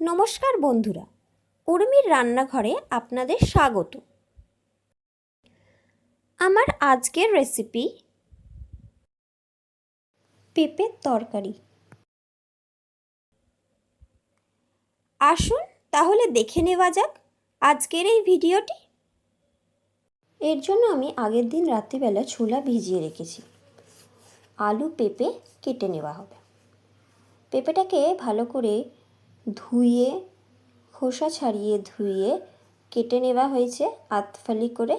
নমস্কার বন্ধুরা, উর্মির রান্নাঘরে আপনাদের স্বাগত। আমার আজকের রেসিপি পেঁপের তরকারি। আসুন তাহলে দেখে নেওয়া যাক আজকের এই ভিডিওটি। এর জন্য আমি আগের দিন রাত্রিবেলা ছোলা ভিজিয়ে রেখেছি। আলু পেঁপে কেটে নেওয়া হবে। পেঁপেটাকে ভালো করে ধুয়ে খোসা ছাড়িয়ে ধুয়ে কেটে নেওয়া হয়েছে আধফালি করে।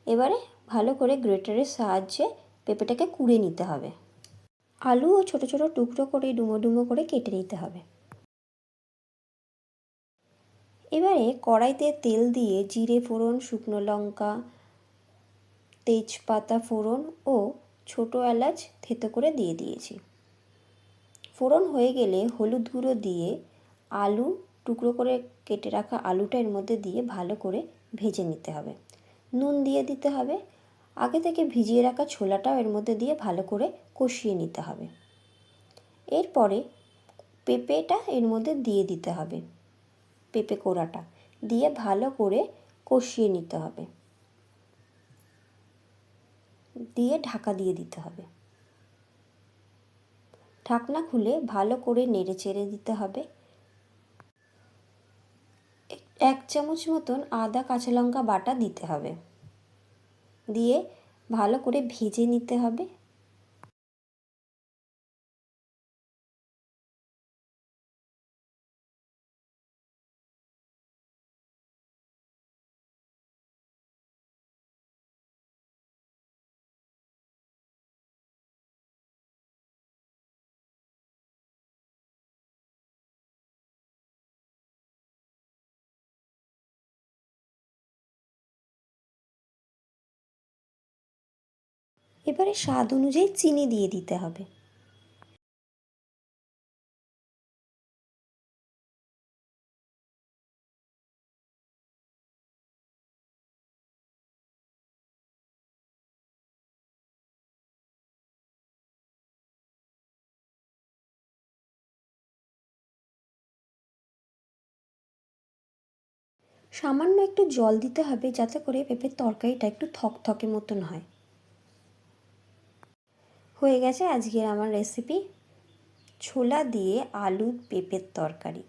এবারে ভালো করে গ্রেটারের সাহায্যে পেঁপেটাকে কুড়ে নিতে হবে। আলুও ছোট ছোট টুকরো করে ডুমো ডুমো করে কেটে নিতে হবে। এবারে কড়াইতে তেল দিয়ে জিরে ফোড়ন, শুকনো লঙ্কা, তেজপাতা ফোড়ন ও ছোট এলাচ থেতো করে দিয়ে দিয়েছি। ফোড়ন হয়ে গেলে হলুদ গুঁড়ো দিয়ে আলু টুকরো করে কেটে রাখা আলুটা এর মধ্যে দিয়ে ভালো করে ভেজে নিতে হবে। নুন দিয়ে দিতে হবে। আগে থেকে ভিজিয়ে রাখা ছোলাটাও এর মধ্যে দিয়ে ভালো করে কষিয়ে নিতে হবে। এরপরে পেঁপেটা এর মধ্যে দিয়ে দিতে হবে। পেঁপে কোড়াটা দিয়ে ভালো করে কষিয়ে নিতে হবে, দিয়ে ঢাকা দিয়ে দিতে হবে। ঢাকনা খুলে ভালো করে নেড়ে চেড়ে দিতে হবে। 1 চামচ মতন আদা কাঁচা লঙ্কা বাটা দিতে হবে, দিয়ে ভালো করে ভেজে নিতে হবে। এবারে স্বাদ অনুযায়ী চিনি দিয়ে দিতে হবে। সামান্য একটু জল দিতে হবে যাতে করে পেঁপের তরকারিটা একটু থকথকে মতন হয়। হয়ে গেছে আজকের আমার রেসিপি ছোলা দিয়ে আলু পেঁপের তরকারি।